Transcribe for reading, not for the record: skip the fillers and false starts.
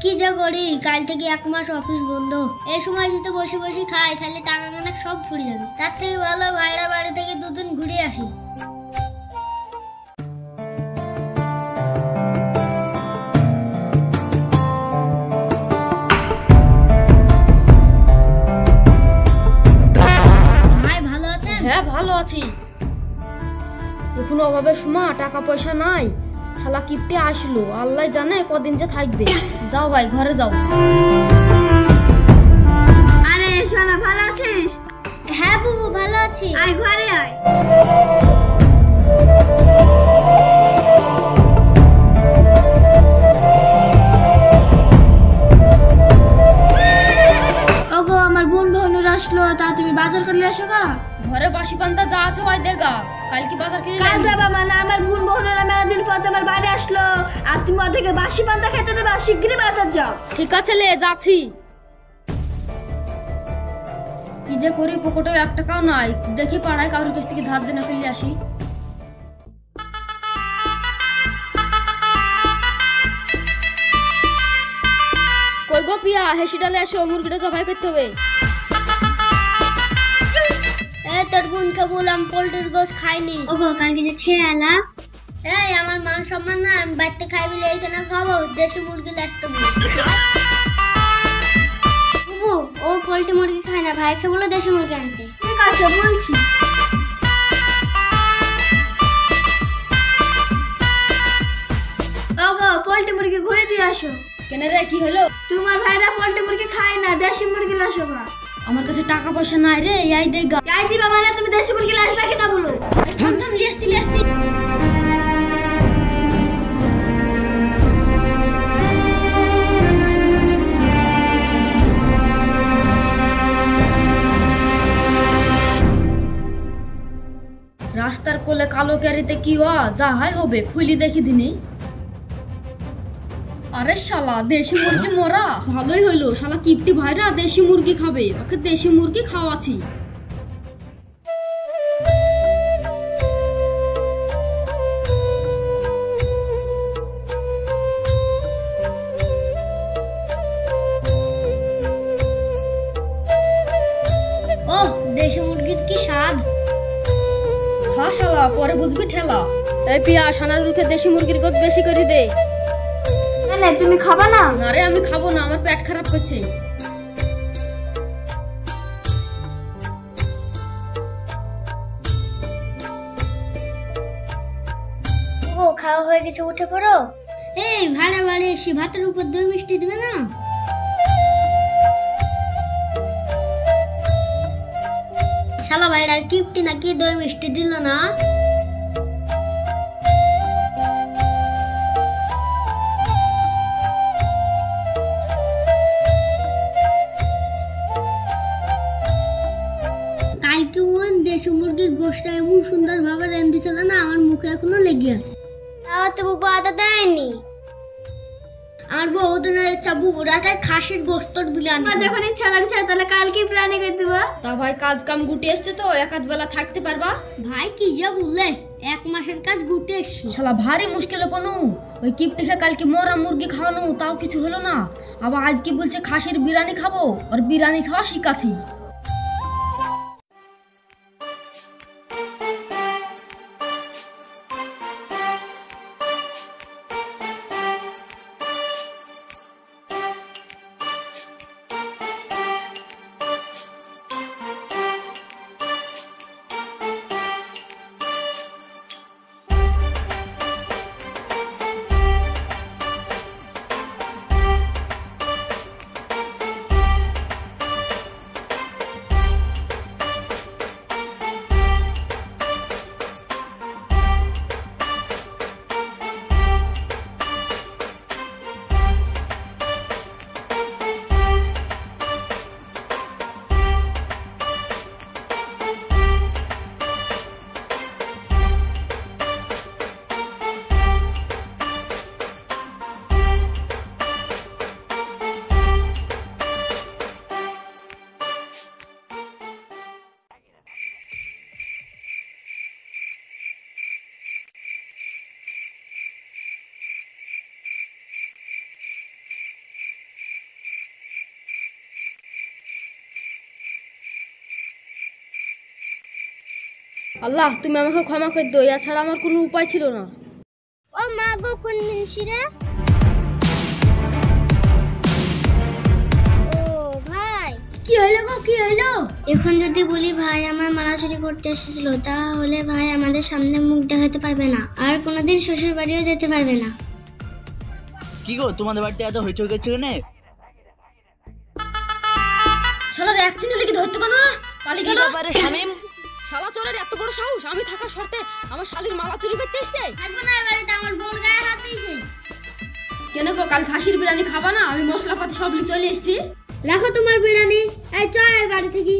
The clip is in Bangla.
কি যে করি, কাল থেকে 1 মাস অফিস বন্ধ। এই সময় যদি বসে বসে খাই তাহলে টাকা কানা সব ফুরে যাবে। তার থেকে ভালো ভাইরা বাড়ি থেকে 2 দিন ঘুরে আসি। ভাই ভালো আছেন? হ্যাঁ ভালো আছি। এখন অভাবের সময় টাকা পয়সা নাই, শালা কিপটে আসলো, আল্লাহ জানে কদিন যে থাকবে। যাও ভাই ঘরে যাও। আরে সোনা ভালো আছিস? হ্যাঁ বুবু ভালো আছি। আয় ঘরে আয়। ওগো আমার বোন বোনুর আসলো, তা তুমি বাজার করলে আসো গা। ঘরে বাসি পান্তা যা আছে ভাই দেগা, কালকে বাজার কিনে কাল যাবা মানে আমার বোন বোনেরা মেলাদিন পর তোমার বাড়ি আসলো, আর তুমি ওদেরকে বাসি পান্তা খেতে দেবা, শিগগিরই বাজার যাও। ঠিক আছে লে যাচ্ছি। কি যে করি, পকেটে 1 টাকাও নাই, দেখি পাড়ায় কারোর কাছ থেকে ধার দেনা করলে আসি। কই গো পিয়া, হেসি ডালে এসো, মুরগিটা জবাই করতে হবে। তোর বোনকে বললাম পোল্ট্রির গোশ খাইনি। ওগো কালকে যে খেয়ে এলা। এই আমার মান সম্মান না, আমি বাড়িতে খাই বলে এইখানে খাবো, দেশি মুরগি লাগতে বলি। বুবু ও পোল্ট্রি মুরগি খায় না, ভাইকে বলে দেশি মুরগি আনতে। ঠিক আছে বলছি। ওগো পোল্ট্রি মুরগি ঘুরে দিয়ে আসো। কেন রে কি হলো? তোমার ভাইরা পোল্ট্রি মুরগি খায় না, দেশি মুরগি লাসো গা। আমার কাছে টাকা পয়সা নাই রে, এই দেগা। যাই দিবা মানে তুমি দেশি মুরগি লাসবে কিনা বলো। থাম থাম, লিয়ে আসছি। রাস্তার কোলে কালো ক্যারিতে কি যা হয় হবে, খুলি দেখি দিনি। আরে শালা দেশি মুরগি মরা, ভালোই হইলো, শালা কিপটি ভাইরা দেশি মুরগি খাবে, ওকে দেশি মুরগি খাওয়াছি। ওহ দেশি মুরগির কি স্বাদ। খা শালা, পরে বুঝবি ঠেলা। এই পিয়া, সানারুলকে দেশি মুরগির গোছ বেশি করে দে। না তুমি খাবা না? আরে আমি খাবো না, আমার পেট খারাপ করছে। ও খাওয়া হয়ে গেছে, উঠে পড়ো। এই ভাড়া বাড়ি এসে ভাতের উপর দই মিষ্টি দিবে না? শালা ভাইরা কিপটি নাকি দই মিষ্টি দিল না? কালকে ওই দেশি মুরগির গোশটা এমন সুন্দর ভাবে রান্ধিছিল না, আমার মুখে এখনো লেগে আছে। তাও তো বুবু আদা দেয়নি। আমার বউ ওদের চাবু রাতে খাসির গোশত বিলে আনছে। যখন ইচ্ছা করছে তাহলে কালকে প্ল্যানিং করে দেবা। তা ভাই কাজ কাম গুটি এসছে তো, একাধ বেলা থাকতে পারবা? ভাই কি যে বললে, 1 মাসের কাজ গুটে এসছি। শালা ভারী মুশকিল পনু, ওই কিপটিকে কালকে মরা মুরগি খাওয়ানো, তাও কিছু হলো না, আবার আজ কি বলছে খাসির বিরিয়ানি খাবো, আর বিরিয়ানি খাওয়া শিখাচ্ছি। আল্লাহ তুমি আমাকে ক্ষমা করে দিও, এছাড়া আমার কোনো উপায় ছিল না। ও মা গো, কোন মিনসি রে? ও ভাই, কি হইলো গো, কি হইলো? এখন যদি বলি ভাই আমার মালা চুরি করতে এসেছিল, তাহলে ভাই আমাদের সামনে মুখ দেখাতে পারবে না, আর কোনোদিন শ্বশুর বাড়িও যেতে পারবে না। কি গো তোমাদের বাড়িতে এত হইচই করছে কেন? শালার একদিনে লেগে ধরতে পারো না, পালিয়ে গেল। ব্যাপারে শামিম? শালা চোরের এত বড় সাহস, আমি থাকার শর্তে আমার শালির মালা চুরি করতে এসছে। থাকবো না, বাড়িতে আমার বোন গায়ে হাত দিয়েছে। কেন গো, কাল খাসির বিরিয়ানি খাবা না? আমি মশলাপাতি সব নিয়ে চলে এসেছি। রাখো তোমার বিরিয়ানি, এই চল বাড়ি থেকে।